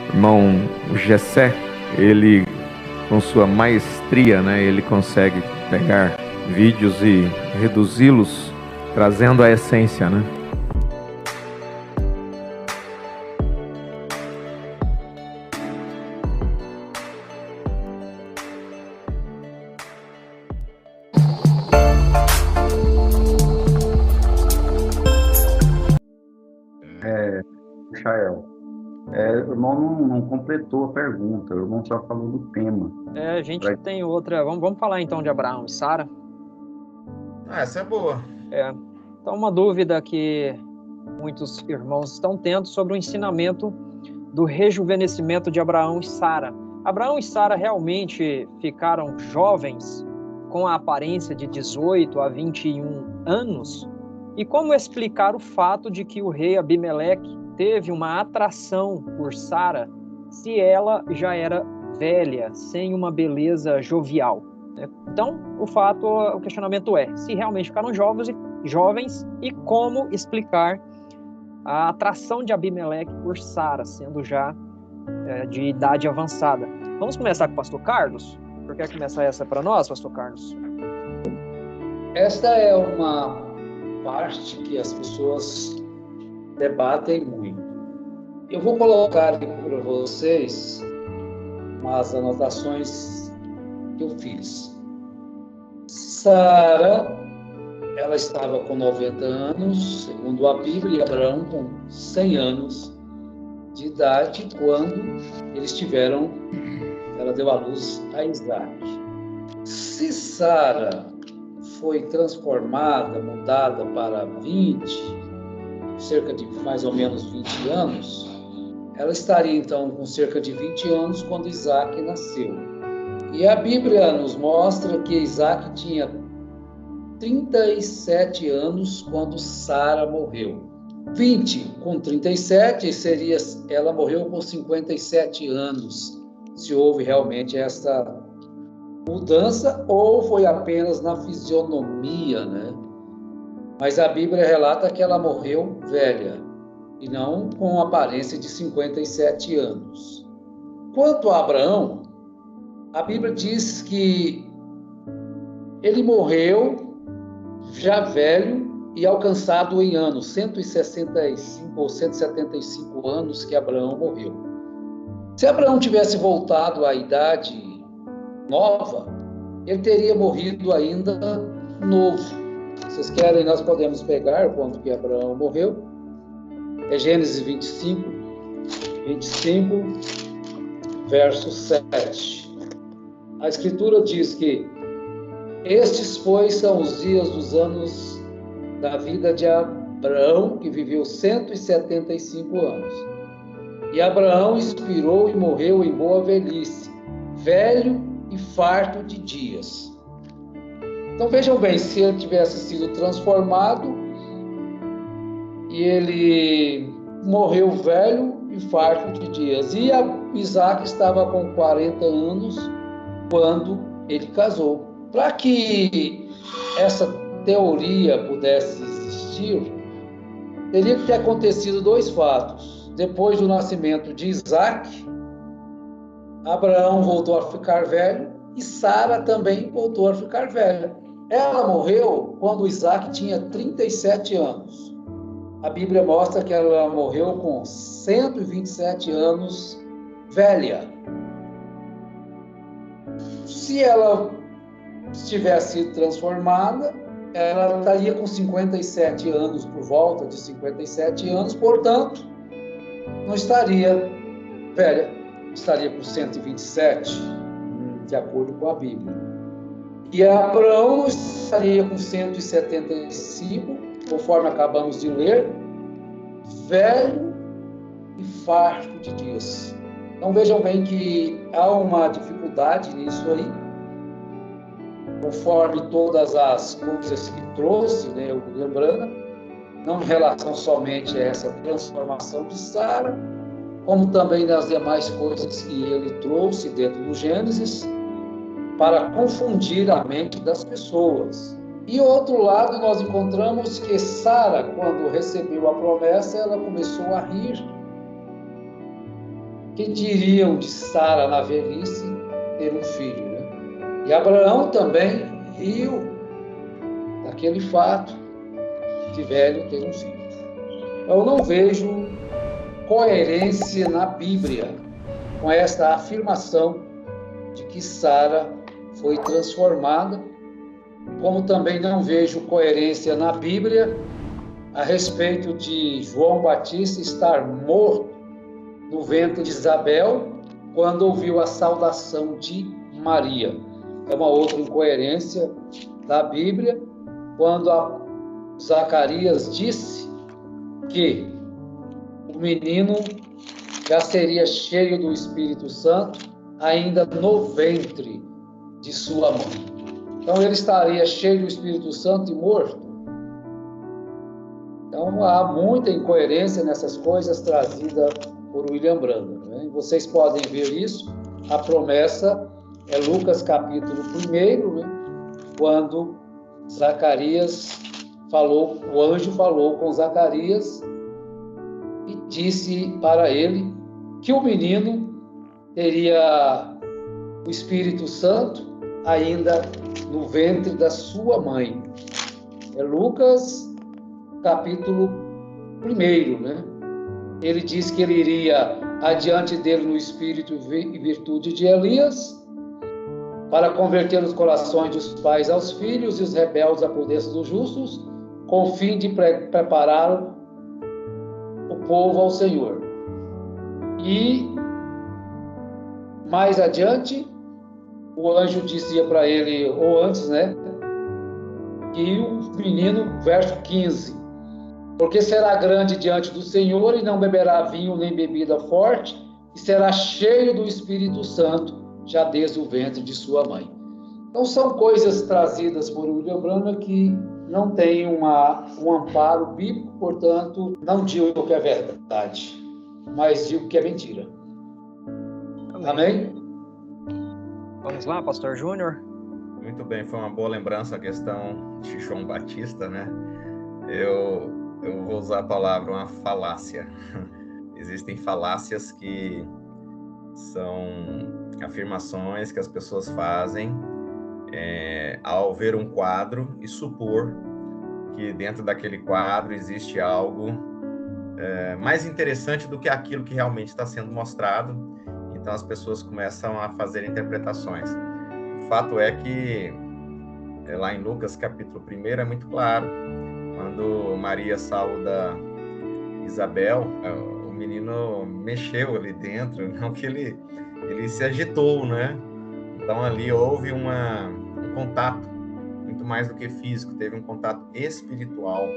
Irmão Gessé, ele, com sua maestria, né, ele consegue pegar vídeos e reduzi-los, trazendo a essência, né? Michael, o irmão não completou a pergunta, o irmão só falou do tema. A gente tem outra. Vamos falar então de Abraão e Sara. Essa é boa. Então, uma dúvida que muitos irmãos estão tendo sobre o ensinamento do rejuvenescimento de Abraão e Sara. Abraão e Sara realmente ficaram jovens com a aparência de 18 a 21 anos? E como explicar o fato de que o rei Abimeleque teve uma atração por Sara se ela já era velha, sem uma beleza jovial? Então, o questionamento é, se realmente ficaram jovens e como explicar a atração de Abimeleque por Sara, sendo já de idade avançada. Vamos começar com o pastor Carlos? Por que começar essa para nós, pastor Carlos? Esta é uma parte que as pessoas debatem muito. Eu vou colocar aqui para vocês umas anotações que eu fiz. Sara, ela estava com 90 anos, segundo a Bíblia, e Abraão com 100 anos de idade, quando ela deu à luz a Isaac. Se Sara foi transformada, mudada para 20, cerca de mais ou menos 20 anos, ela estaria então com cerca de 20 anos quando Isaac nasceu. E a Bíblia nos mostra que Isaac tinha 37 anos quando Sara morreu. 20 com 37 ela morreu com 57 anos, se houve realmente essa mudança ou foi apenas na fisionomia, né? Mas a Bíblia relata que ela morreu velha e não com aparência de 57 anos. Quanto a Abraão, a Bíblia diz que ele morreu já velho e alcançado em anos, 165 ou 175 anos que Abraão morreu. Se Abraão tivesse voltado à idade nova, ele teria morrido ainda novo. Vocês querem, nós podemos pegar quando que Abraão morreu. É Gênesis 25, verso 7. A Escritura diz que estes, pois, são os dias dos anos da vida de Abraão, que viveu 175 anos. E Abraão expirou e morreu em boa velhice, velho e farto de dias. Então vejam bem, se ele tivesse sido transformado e ele morreu velho e farto de dias. E Isaac estava com 40 anos quando ele casou. Para que essa teoria pudesse existir, teria que ter acontecido dois fatos. Depois do nascimento de Isaac, Abraão voltou a ficar velho e Sara também voltou a ficar velha. Ela morreu quando Isaac tinha 37 anos. A Bíblia mostra que ela morreu com 127 anos velha. Se ela tivesse sido transformada, ela estaria com 57 anos, por volta de 57 anos, portanto, não estaria velha, estaria com 127, de acordo com a Bíblia. E Abraão não estaria com 175, conforme acabamos de ler, velho e farto de dias. Então vejam bem que há uma dificuldade nisso aí, conforme todas as coisas que trouxe, né, o lembrando, não em relação somente a essa transformação de Sara, como também nas demais coisas que ele trouxe dentro do Gênesis, para confundir a mente das pessoas. E outro lado, nós encontramos que Sara, quando recebeu a promessa, ela começou a rir que diriam de Sara na velhice ter um filho, né? E Abraão também riu daquele fato de velho ter um filho. Eu não vejo coerência na Bíblia com esta afirmação de que Sara foi transformada, como também não vejo coerência na Bíblia a respeito de João Batista estar morto no ventre de Isabel quando ouviu a saudação de Maria. É uma outra incoerência da Bíblia, quando Zacarias disse que o menino já seria cheio do Espírito Santo ainda no ventre de sua mãe. Então ele estaria cheio do Espírito Santo e morto. Então há muita incoerência nessas coisas trazidas por William Branham, né? Vocês podem ver isso. A promessa é Lucas capítulo 1, né? Quando Zacarias falou, o anjo falou com Zacarias e disse para ele que o menino teria o Espírito Santo ainda no ventre da sua mãe. É Lucas capítulo 1, né? Ele diz que ele iria adiante dele no espírito e virtude de Elias, para converter os corações dos pais aos filhos e os rebeldes à prudência dos justos, com o fim de preparar o povo ao Senhor. E mais adiante, o anjo dizia para ele, ou antes, né, que o menino, verso 15, porque será grande diante do Senhor e não beberá vinho nem bebida forte, e será cheio do Espírito Santo, já desde o ventre de sua mãe. Então, são coisas trazidas por William Branham que não têm um amparo bíblico, portanto, não digo que é verdade, mas digo que é mentira. Amém? Vamos lá, Pastor Júnior. Muito bem, foi uma boa lembrança a questão de João Batista, né? Eu vou usar a palavra uma falácia. Existem falácias que são afirmações que as pessoas fazem ao ver um quadro e supor que dentro daquele quadro existe algo mais interessante do que aquilo que realmente está sendo mostrado. Então as pessoas começam a fazer interpretações. O fato é que lá em Lucas capítulo 1 é muito claro, quando Maria saúda Isabel, o menino mexeu ali dentro, não que ele se agitou, né? Então ali houve um contato, muito mais do que físico, teve um contato espiritual,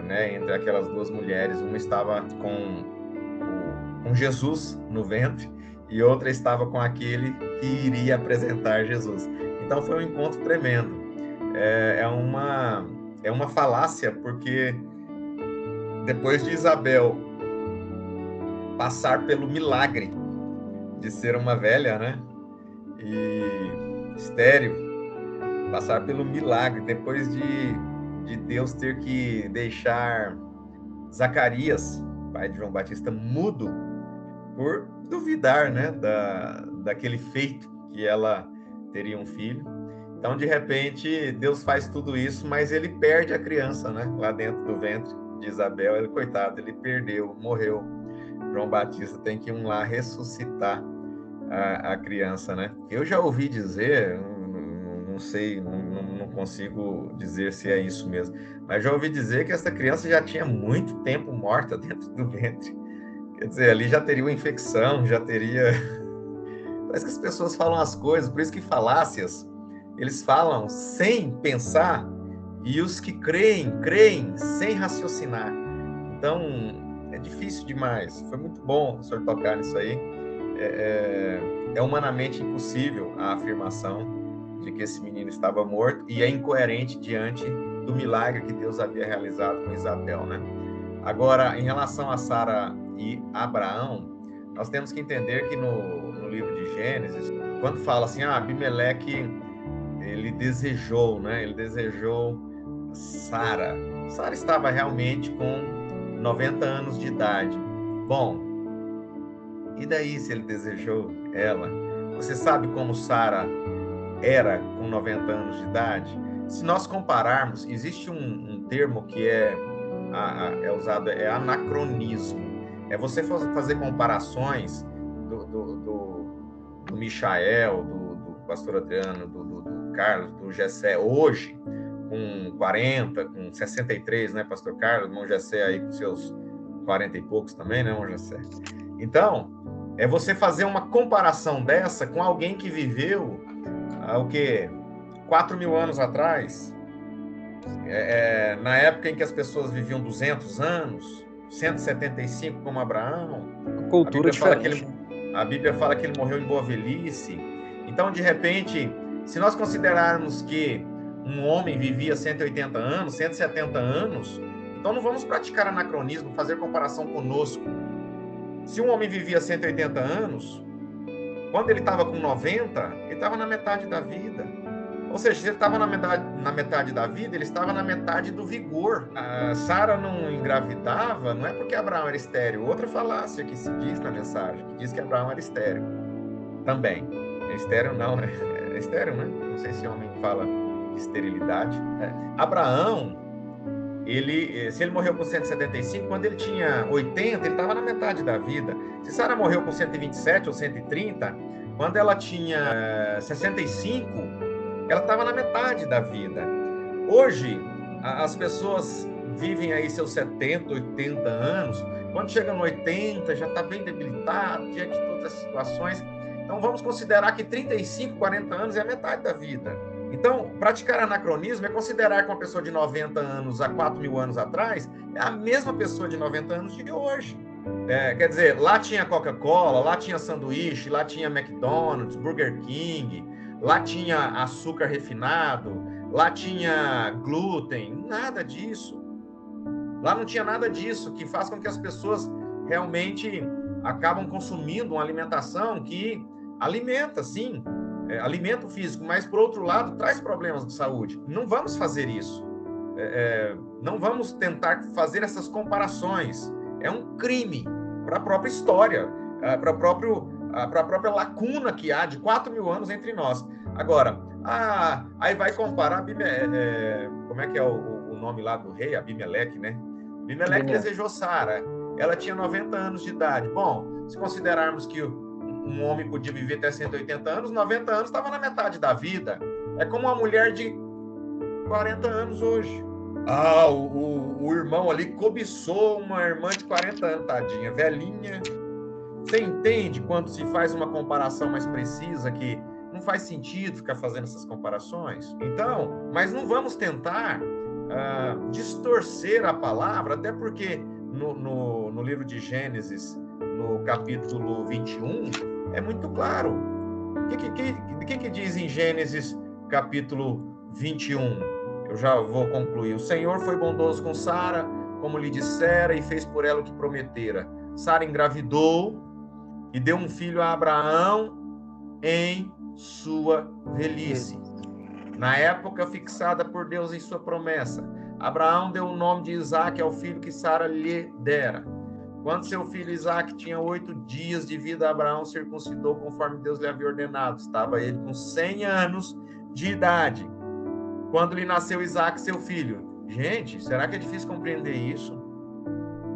né, entre aquelas duas mulheres. Uma estava com Jesus no ventre e outra estava com aquele que iria apresentar Jesus. Então foi um encontro tremendo. É uma falácia, porque depois de Isabel passar pelo milagre de ser uma velha, né, e estéril, passar pelo milagre, depois de Deus ter que deixar Zacarias, pai de João Batista, mudo, por duvidar, né, daquele feito que ela teria um filho. Então, de repente, Deus faz tudo isso, mas ele perde a criança, né, lá dentro do ventre de Isabel. Ele, coitado, ele perdeu, morreu. João Batista tem que ir lá ressuscitar a criança, né? Eu já ouvi dizer, não sei, não consigo dizer se é isso mesmo, mas já ouvi dizer que essa criança já tinha muito tempo morta dentro do ventre. Quer dizer, ali já teria uma infecção, já teria... Parece que as pessoas falam as coisas, por isso que falácias, eles falam sem pensar, e os que creem sem raciocinar. Então, é difícil demais. Foi muito bom o senhor tocar nisso aí. É humanamente impossível a afirmação de que esse menino estava morto, e é incoerente diante do milagre que Deus havia realizado com Isabel, né? Agora, em relação a Sara e Abraão, nós temos que entender que no livro de Gênesis, quando fala assim, Abimeleque, ele desejou, né? Ele desejou Sara. Sara estava realmente com 90 anos de idade. Bom, E daí se ele desejou ela? Você sabe como Sara era com 90 anos de idade? Se nós compararmos, existe um termo que é usado, é anacronismo. É você fazer comparações do Michael, do pastor Adriano, do Carlos, do Gessé, hoje, com 40, com 63, né, pastor Carlos? Irmão Gessé aí com seus 40 e poucos também, né, irmão Gessé? Então, é você fazer uma comparação dessa com alguém que viveu, o quê? 4.000 anos atrás, na época em que as pessoas viviam 200 anos, 175 como Abraão. Cultura diferente. A Bíblia fala que ele morreu em boa velhice. Então, de repente, se nós considerarmos que um homem vivia 180 anos, 170 anos, então não vamos praticar anacronismo, fazer comparação conosco. Se um homem vivia 180 anos, quando ele estava com 90, ele estava na metade da vida. Ou seja, se ele estava na metade da vida, ele estava na metade do vigor. A Sara não engravidava, não é porque Abraão era estéril. Outra falácia que se diz na mensagem, que diz que Abraão era estéril. Também. Estéril não, é estéril, né? Não sei se homem fala de esterilidade. Abraão, se ele morreu com 175, quando ele tinha 80, ele estava na metade da vida. Se Sara morreu com 127 ou 130, quando ela tinha 65, ela estava na metade da vida. Hoje, as pessoas vivem aí seus 70, 80 anos. Quando chega no 80, já está bem debilitado diante de todas as situações. Então, vamos considerar que 35, 40 anos é a metade da vida. Então, praticar anacronismo é considerar que uma pessoa de 90 anos há 4.000 anos atrás é a mesma pessoa de 90 anos de hoje. Quer dizer, lá tinha Coca-Cola, lá tinha sanduíche, lá tinha McDonald's, Burger King, lá tinha açúcar refinado, lá tinha glúten, nada disso. Lá não tinha nada disso, que faz com que as pessoas realmente acabam consumindo uma alimentação que alimenta, sim, alimenta o físico, mas, por outro lado, traz problemas de saúde. Não vamos fazer isso. Não vamos tentar fazer essas comparações. É um crime para a própria história, para a própria lacuna que há de 4.000 anos entre nós. Agora, aí vai comparar, como é que é o nome lá do rei? Abimeleque, né? Abimeleque desejou Sara. Ela tinha 90 anos de idade. Bom, se considerarmos que um homem podia viver até 180 anos, 90 anos estava na metade da vida. É como uma mulher de 40 anos hoje. O irmão ali cobiçou uma irmã de 40 anos, tadinha, velhinha. Você entende quando se faz uma comparação mais precisa que não faz sentido ficar fazendo essas comparações? Então, mas não vamos tentar distorcer a palavra, até porque no livro de Gênesis, no capítulo 21, é muito claro. O que diz em Gênesis, capítulo 21? Eu já vou concluir. O Senhor foi bondoso com Sara, como lhe dissera, e fez por ela o que prometera. Sara engravidou e deu um filho a Abraão em sua velhice, na época fixada por Deus em sua promessa. Abraão deu o nome de Isaque ao filho que Sara lhe dera. Quando seu filho Isaque tinha 8 dias de vida, Abraão circuncidou conforme Deus lhe havia ordenado. Estava ele com 100 anos de idade quando lhe nasceu Isaque, seu filho. Gente, será que é difícil compreender isso?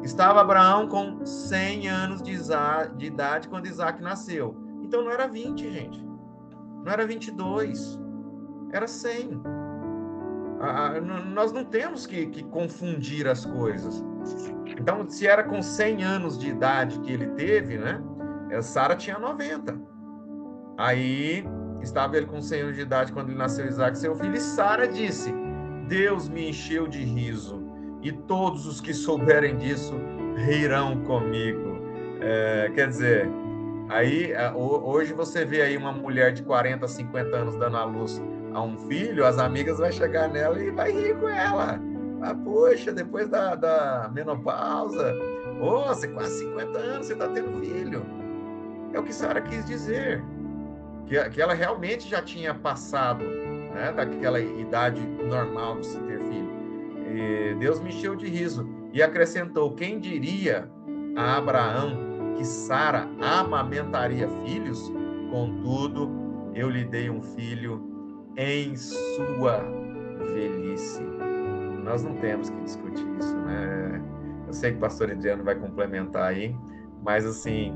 Estava Abraão com 100 anos de idade quando Isaque nasceu. Então não era 20, gente. Não era 22. Era 100. Nós não temos que confundir as coisas. Então, se era com 100 anos de idade que ele teve, né? Sara tinha 90. Aí, estava ele com 100 anos de idade quando ele nasceu Isaque, seu filho. E Sara disse: Deus me encheu de riso, e todos os que souberem disso rirão comigo. Quer dizer, aí, hoje você vê aí uma mulher de 40, 50 anos dando à luz a um filho, as amigas vão chegar nela e vai rir com ela. Poxa, depois da menopausa, você quase 50 anos, você está tendo filho. É o que Sara quis dizer, que ela realmente já tinha passado, né, daquela idade normal de se ter filho. E Deus me encheu de riso e acrescentou: quem diria a Abraão que Sara amamentaria filhos, contudo, eu lhe dei um filho em sua velhice. Nós não temos que discutir isso, né? Eu sei que o pastor Adriano vai complementar aí, mas assim,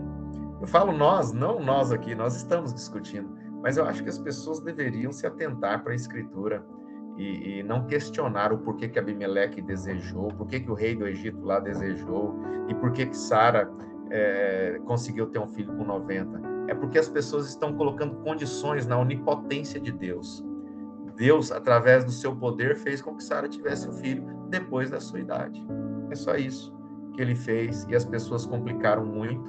eu falo nós, não nós aqui, nós estamos discutindo, mas eu acho que as pessoas deveriam se atentar para a Escritura e não questionar o porquê que Abimeleque desejou, porquê que o rei do Egito lá desejou, e porquê que Sara conseguiu ter um filho com 90. É porque as pessoas estão colocando condições na onipotência de Deus. Deus, através do seu poder, fez com que Sara tivesse um filho depois da sua idade. É só isso que ele fez, e as pessoas complicaram muito,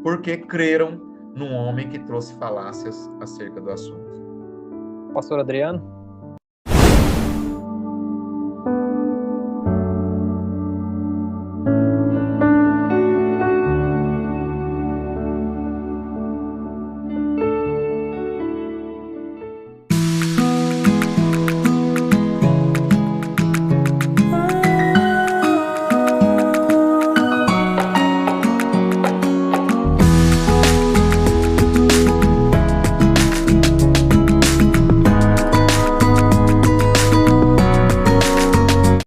porque creram num homem que trouxe falácias acerca do assunto. Pastor Adriano?